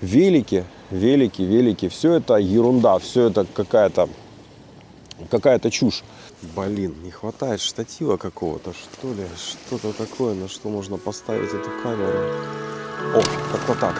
велики, все это ерунда, все это какая-то чушь. Блин, не хватает штатива какого-то, что ли, что-то такое, на что можно поставить эту камеру. О, как-то так.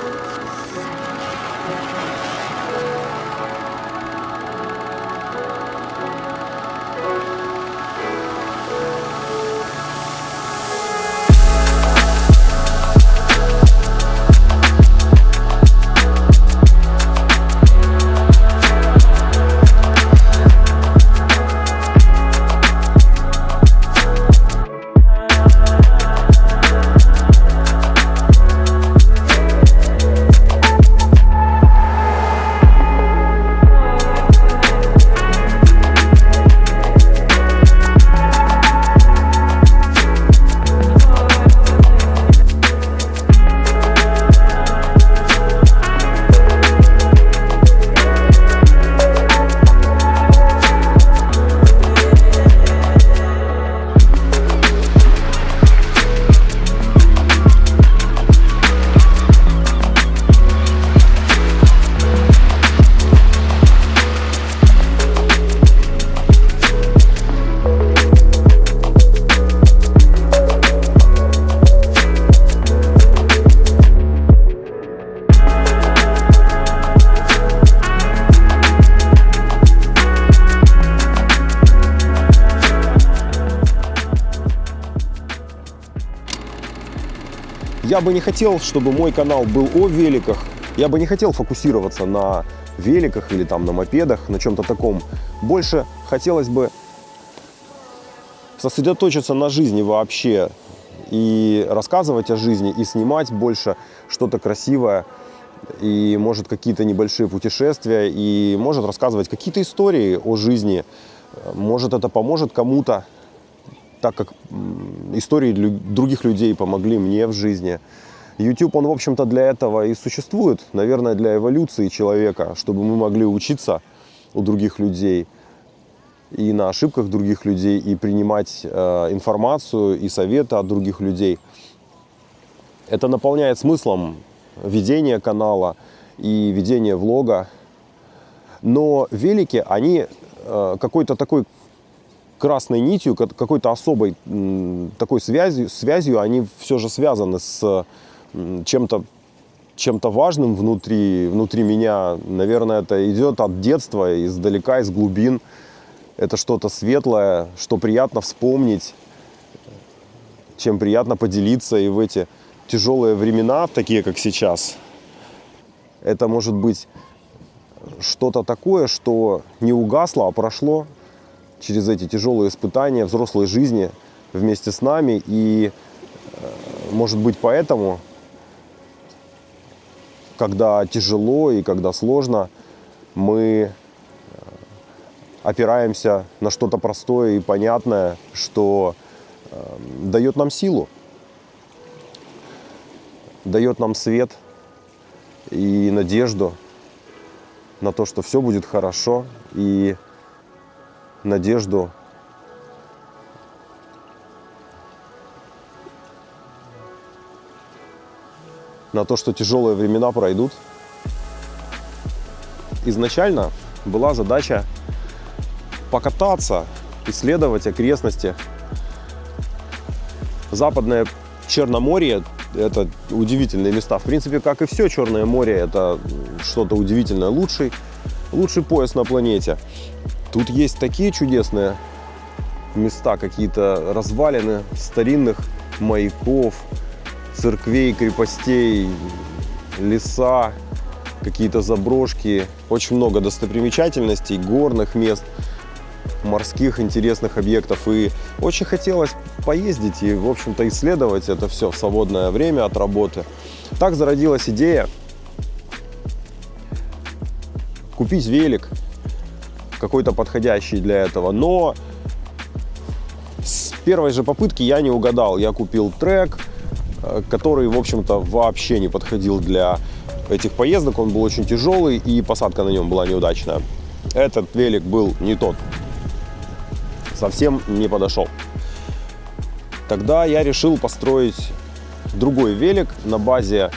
Я бы не хотел, чтобы мой канал был о великах. Я бы не хотел фокусироваться на великах или там на мопедах, на чем-то таком. Больше хотелось бы сосредоточиться на жизни вообще и рассказывать о жизни, и снимать больше что-то красивое, и может какие-то небольшие путешествия, и может рассказывать какие-то истории о жизни. Может это поможет кому-то, так как истории других людей помогли мне в жизни. YouTube, он, в общем-то, для этого и существует, наверное, для эволюции человека, чтобы мы могли учиться у других людей и на ошибках других людей, и принимать информацию и советы от других людей. Это наполняет смыслом ведение канала и ведение влога. Но велики, они какой-то такой красной нитью, какой-то особой такой связью, они все же связаны с чем-то важным внутри меня. Наверное, это идет от детства, издалека, из глубин. Это что-то светлое, что приятно вспомнить, чем приятно поделиться. И в эти тяжелые времена, такие как сейчас, это может быть что-то такое, что не угасло, а прошло через эти тяжелые испытания взрослой жизни вместе с нами. И, может быть, поэтому, когда тяжело и когда сложно, мы опираемся на что-то простое и понятное, что дает нам силу, дает нам свет и надежду на то, что все будет хорошо, и надежду на то, что тяжелые времена пройдут. Изначально была задача покататься, исследовать окрестности. Западное Черноморье – это удивительные места. В принципе, как и все Черное море, это что-то удивительное. Лучший пояс на планете. Тут есть такие чудесные места, какие-то развалины старинных маяков, церквей, крепостей, леса, какие-то заброшки. Очень много достопримечательностей, горных мест, морских интересных объектов. И очень хотелось поездить и, в общем-то, исследовать это все в свободное время от работы. Так зародилась идея купить велик, какой-то подходящий для этого. Но с первой же попытки я не угадал. Я купил трек, который, в общем-то, вообще не подходил для этих поездок. Он был очень тяжелый, и посадка на нем была неудачная. Этот велик был не тот. Совсем не подошел. Тогда я решил построить другой велик на базе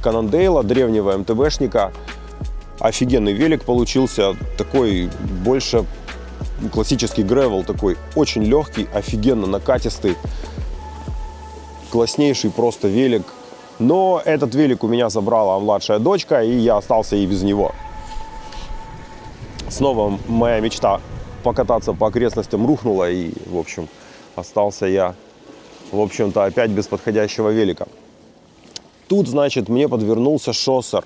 Канандейла, древнего МТБшника. Офигенный велик получился, такой больше классический гревел, такой очень легкий, офигенно накатистый, класснейший просто велик. Но этот велик у меня забрала младшая дочка, и я остался и без него. Снова моя мечта покататься по окрестностям рухнула, и, в общем, остался я, в общем-то, опять без подходящего велика. Тут, значит, мне подвернулся шоссер,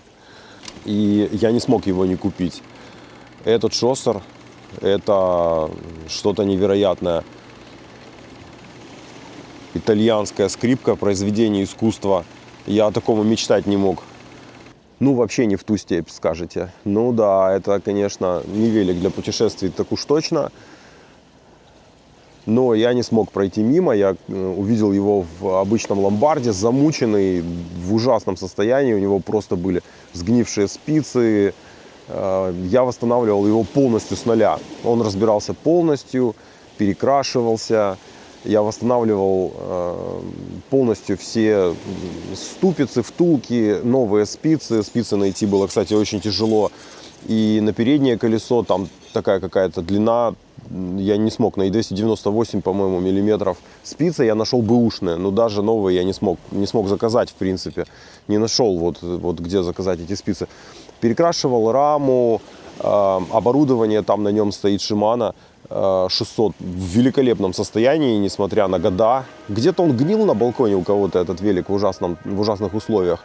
и я не смог его не купить. Этот шоссер – это что-то невероятное. Итальянская скрипка, произведение искусства. Я о таком и мечтать не мог. Ну, вообще не в ту степь, скажете. Ну да, это, конечно, не велик для путешествий, так уж точно. Но я не смог пройти мимо. Я увидел его в обычном ломбарде, замученный, в ужасном состоянии. У него просто были сгнившие спицы. Я восстанавливал его полностью с нуля. Он разбирался полностью, перекрашивался. Я восстанавливал полностью все ступицы, втулки, новые спицы. Спицы найти было, кстати, очень тяжело. И на переднее колесо там такая какая-то длина, я не смог, на 298, по-моему, миллиметров спицы я нашел бэушные, но даже новые я не смог заказать, в принципе. Не нашел вот где заказать эти спицы. Перекрашивал раму, оборудование там на нем стоит Shimano 600 в великолепном состоянии, несмотря на года. Где-то он гнил на балконе у кого-то, этот велик, в ужасных условиях.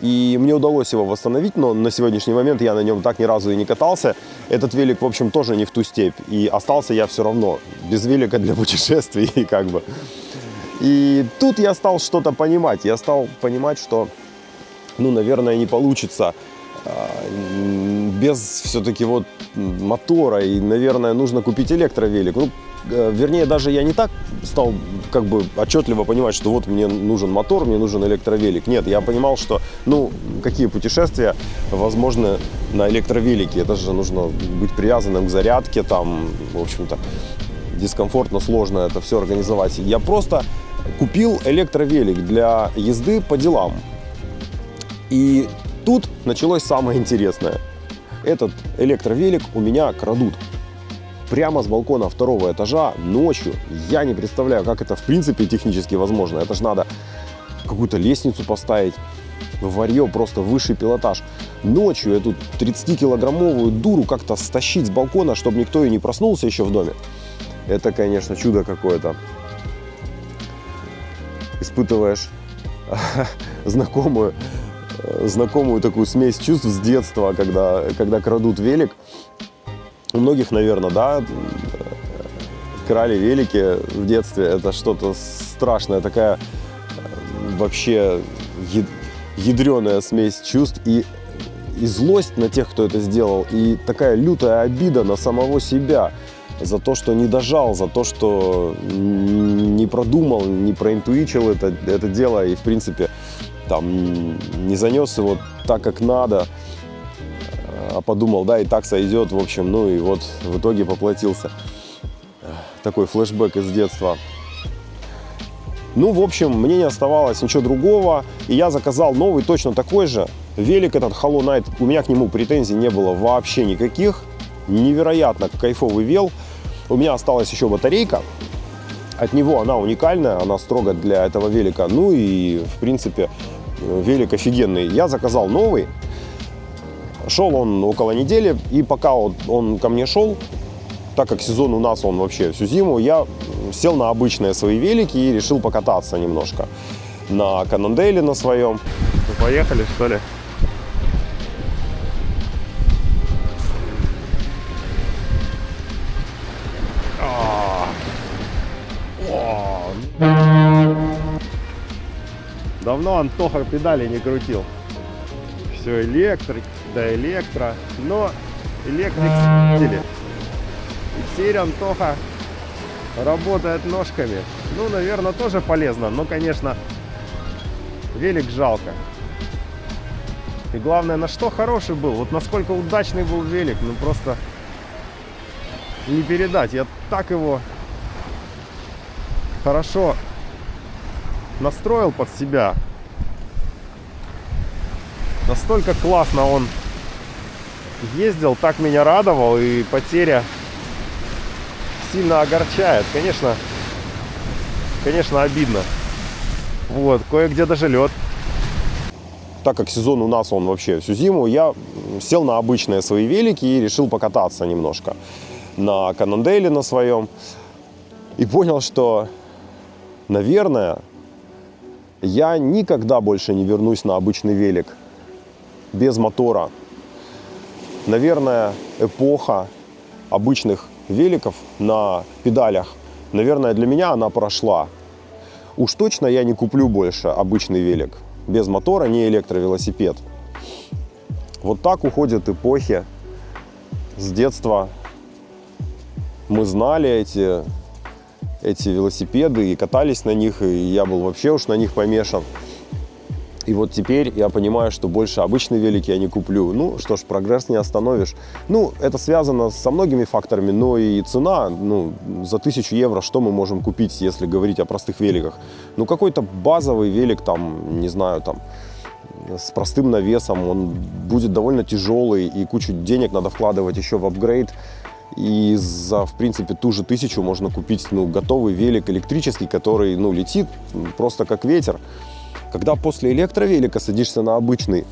И мне удалось его восстановить, но на сегодняшний момент я на нем так ни разу и не катался. Этот велик, в общем, тоже не в ту степь. И остался я все равно без велика для путешествий, как бы. И тут я стал что-то понимать. Я стал понимать, что, ну, наверное, не получится без все-таки вот мотора. И, наверное, нужно купить электровелик. Ну, вернее, даже я не так стал как бы отчетливо понимать, что вот мне нужен мотор, мне нужен электровелик. Нет, я понимал, что, ну, какие путешествия возможны на электровелике. Это же нужно быть привязанным к зарядке, там, в общем-то, дискомфортно, сложно это все организовать. Я просто купил электровелик для езды по делам. И тут началось самое интересное. Этот электровелик у меня крадут. Прямо с балкона второго этажа ночью. Я не представляю, как это в принципе технически возможно. Это же надо какую-то лестницу поставить. Варье, просто высший пилотаж. Ночью эту 30-килограммовую дуру как-то стащить с балкона, чтобы никто и не проснулся еще в доме. Это, конечно, чудо какое-то. Испытываешь знакомую такую смесь чувств с детства, когда крадут велик. У многих, наверное, да, крали велики в детстве. Это что-то страшное, такая вообще ядреная смесь чувств. И злость на тех, кто это сделал, и такая лютая обида на самого себя за то, что не дожал, за то, что не продумал, не проинтуичил это дело и, в принципе, там не занес его так, как надо. А подумал, да, и так сойдет, в общем, ну и вот в итоге поплатился. Такой флешбэк из детства. Ну, в общем, мне не оставалось ничего другого, и я заказал новый, точно такой же. Велик этот Hollow Knight, у меня к нему претензий не было вообще никаких. Невероятно кайфовый вел. У меня осталась еще батарейка. От него она уникальная, она строго для этого велика. Ну и, в принципе, велик офигенный. Я заказал новый. Шел он около недели, и пока он ко мне шел, так как сезон у нас он вообще всю зиму, я сел на обычные свои велики и решил покататься немножко на Канандейле на своем. Ну, поехали, что ли? Давно Антоха педали не крутил. Все электрик, да электро, но электрик в стиле. И теперь Антоха работает ножками. Ну, наверное, тоже полезно, но, конечно, велик жалко. И главное, на что хороший был, вот насколько удачный был велик, ну просто не передать. Я так его хорошо настроил под себя. Настолько классно он ездил, так меня радовал, и потеря сильно огорчает. Конечно, обидно. Вот, кое-где даже лед. Так как сезон у нас он вообще всю зиму, я сел на обычные свои велики и решил покататься немножко на Канонделе на своем. И понял, что, наверное, я никогда больше не вернусь на обычный велик без мотора. Наверное, эпоха обычных великов на педалях, наверное, для меня она прошла. Уж точно я не куплю больше обычный велик без мотора, не электровелосипед. Вот так уходят эпохи. С детства мы знали эти велосипеды и катались на них, и я был вообще уж на них помешан. И вот теперь я понимаю, что больше обычный велик я не куплю. Ну что ж, прогресс не остановишь. Ну, это связано со многими факторами, но и цена, за 1000 евро что мы можем купить, если говорить о простых великах? Ну, какой-то базовый велик, там, не знаю, там, с простым навесом, он будет довольно тяжелый, и кучу денег надо вкладывать еще в апгрейд. И за, в принципе, ту же 1000 можно купить, готовый велик электрический, который, летит просто как ветер. Когда после электровелика садишься на обычный,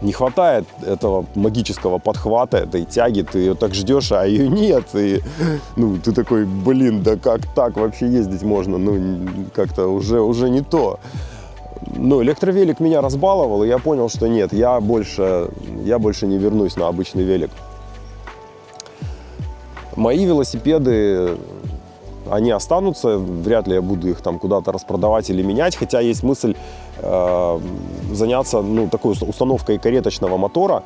не хватает этого магического подхвата, этой тяги, ты ее так ждешь, а ее нет. И, ты такой, да как так вообще ездить можно? Как-то уже не то. Но электровелик меня разбаловал, и я понял, что нет, я больше не вернусь на обычный велик. Мои велосипеды, они останутся, вряд ли я буду их там куда-то распродавать или менять, хотя есть мысль заняться такой установкой кареточного мотора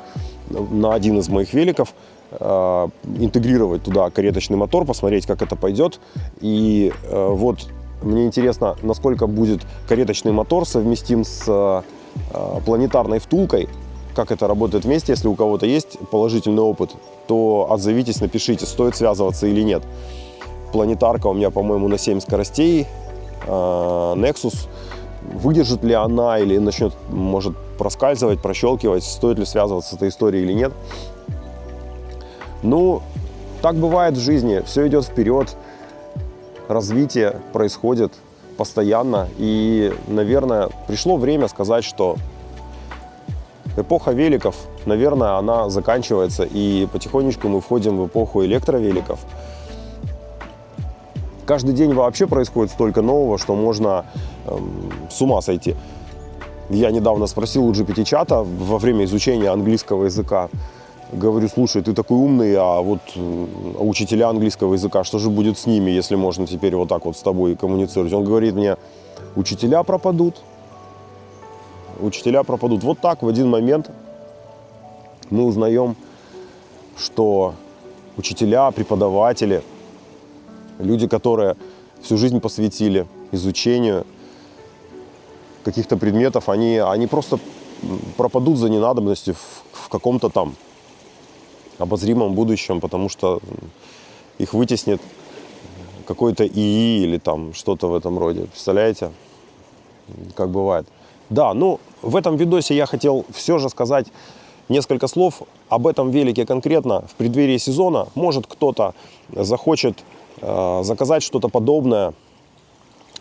на один из моих великов, интегрировать туда кареточный мотор, посмотреть, как это пойдет. И вот мне интересно, насколько будет кареточный мотор совместим с планетарной втулкой, как это работает вместе. Если у кого-то есть положительный опыт, то отзовитесь, напишите, стоит связываться или нет. Планетарка у меня, по-моему, на 7 скоростей. Nexus. Выдержит ли она или начнет, может, проскальзывать, прощелкивать, стоит ли связываться с этой историей или нет. Так бывает в жизни. Все идет вперед. Развитие происходит постоянно. И, наверное, пришло время сказать, что эпоха великов, наверное, она заканчивается. И потихонечку мы входим в эпоху электровеликов. Каждый день вообще происходит столько нового, что можно с ума сойти. Я недавно спросил у GPT-чата во время изучения английского языка. Говорю, слушай, ты такой умный, а вот учителя английского языка, что же будет с ними, если можно теперь вот так вот с тобой коммуницировать? Он говорит мне, учителя пропадут. Учителя пропадут. Вот так в один момент мы узнаем, что учителя, преподаватели, люди, которые всю жизнь посвятили изучению каких-то предметов, они просто пропадут за ненадобностью в каком-то там обозримом будущем, потому что их вытеснит какой-то ИИ или там что-то в этом роде. Представляете, как бывает? Да, в этом видосе я хотел все же сказать несколько слов об этом велике конкретно в преддверии сезона. Может, кто-то захочет заказать что-то подобное.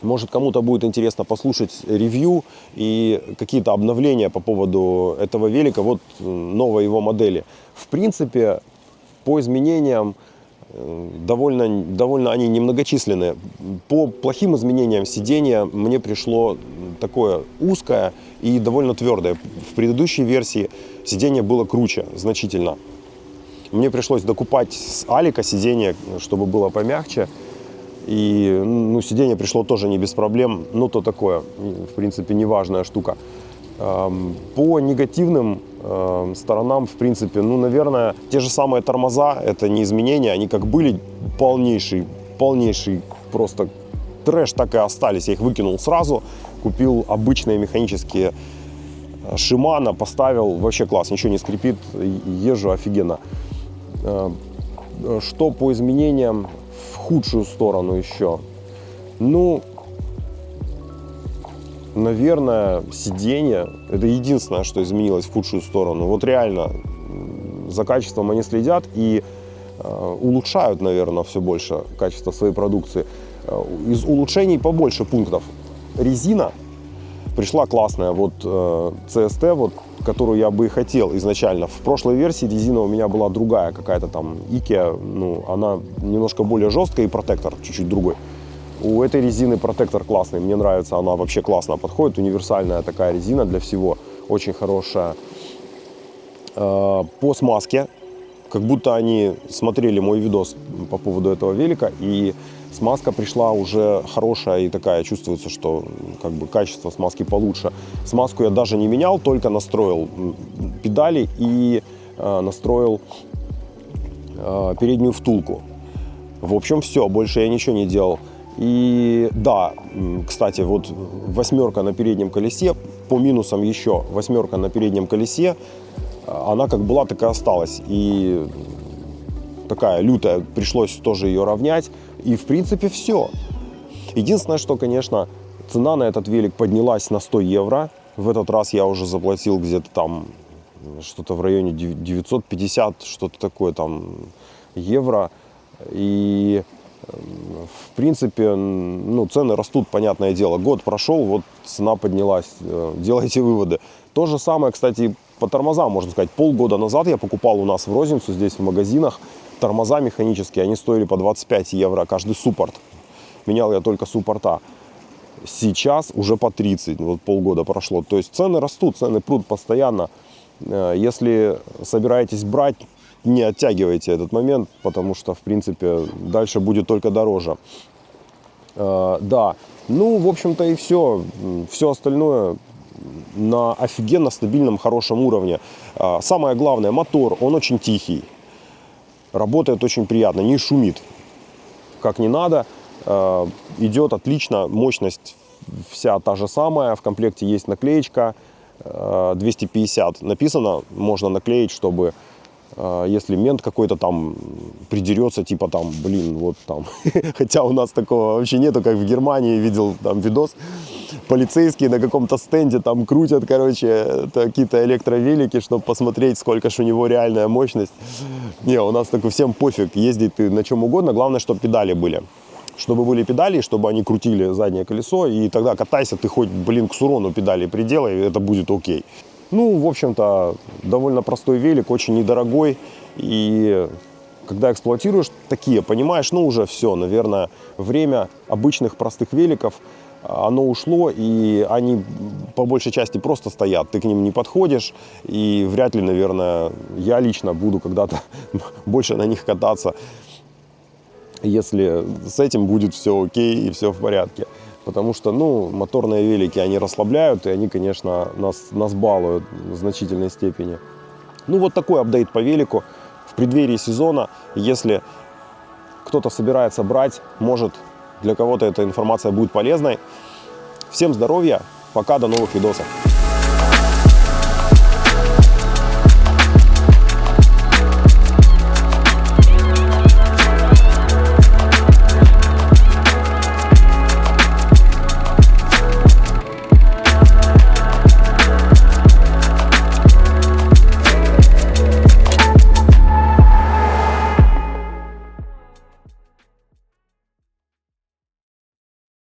Может, кому-то будет интересно послушать ревью и какие-то обновления по поводу этого велика, вот новой его модели. В принципе, по изменениям довольно они немногочисленные. По плохим изменениям сиденья мне пришло такое узкое и довольно твердое. В предыдущей версии сиденье было круче значительно. Мне пришлось докупать с Алика сиденье, чтобы было помягче. И сиденье пришло тоже не без проблем. То такое, в принципе, неважная штука. По негативным сторонам, в принципе, наверное, те же самые тормоза, это не изменения. Они как были полнейший просто трэш, так и остались. Я их выкинул сразу, купил обычные механические Shimano, поставил. Вообще класс, ничего не скрипит, езжу офигенно. Что по изменениям в худшую сторону еще? наверное, сиденье. Это единственное, что изменилось в худшую сторону. Вот реально за качеством они следят и улучшают, наверное, все больше качество своей продукции. Из улучшений побольше пунктов. Резина пришла классная, вот CST, вот, которую я бы и хотел изначально. В прошлой версии резина у меня была другая, какая-то там Ikea, ну, она немножко более жесткая, и протектор чуть-чуть другой. У этой резины протектор классный, мне нравится, она вообще классно подходит, универсальная такая резина для всего, очень хорошая. По смазке, как будто они смотрели мой видос по поводу этого велика, и смазка пришла уже хорошая и такая, чувствуется, что как бы качество смазки получше. Смазку я даже не менял, только настроил педали и настроил переднюю втулку. В общем, все, больше я ничего не делал. И да, кстати, вот восьмерка на переднем колесе, по минусам еще восьмерка на переднем колесе, она как была, так и осталась. И такая лютая, пришлось тоже ее равнять. И в принципе все. Единственное, что, конечно, цена на этот велик поднялась на 100 евро. В этот раз я уже заплатил где-то там что-то в районе 950, что-то такое там евро. И в принципе, ну, цены растут, понятное дело. Год прошел, вот цена поднялась. Делайте выводы. То же самое, кстати, по тормозам, можно сказать. Полгода назад я покупал у нас в розницу, здесь в магазинах, тормоза механические. Они стоили по 25 евро каждый суппорт. Менял я только суппорта. Сейчас уже по 30, вот полгода прошло. То есть цены растут, цены прут постоянно. Если собираетесь брать, не оттягивайте этот момент, потому что, в принципе, дальше будет только дороже. Да, ну, в общем-то, и все. Все остальное на офигенно стабильном, хорошем уровне. Самое главное, мотор, он очень тихий. Работает очень приятно, не шумит, как не надо. Идет отлично, мощность вся та же самая. В комплекте есть наклеечка 250. Написано, можно наклеить, чтобы если мент какой-то там придерется, типа там, блин, вот там. Хотя у нас такого вообще нету, как в Германии, видел там видос. Полицейские на каком-то стенде там крутят, короче, какие-то электровелики, чтобы посмотреть, сколько ж у него реальная мощность. Не, у нас такой всем пофиг, ездить ты на чем угодно, главное, чтобы педали были. Чтобы были педали, чтобы они крутили заднее колесо, и тогда катайся ты хоть, блин, к сурону педали приделай, и это будет окей. Ну, в общем-то, довольно простой велик, очень недорогой, и когда эксплуатируешь такие, понимаешь, ну уже все, наверное, время обычных простых великов, оно ушло, и они по большей части просто стоят, ты к ним не подходишь, и вряд ли, наверное, я лично буду когда-то больше на них кататься, если с этим будет все окей и все в порядке. Потому что, ну, моторные велики, они расслабляют, и они, конечно, нас балуют в значительной степени. Ну, вот такой апдейт по велику в преддверии сезона. Если кто-то собирается брать, может, для кого-то эта информация будет полезной. Всем здоровья, пока, до новых видосов.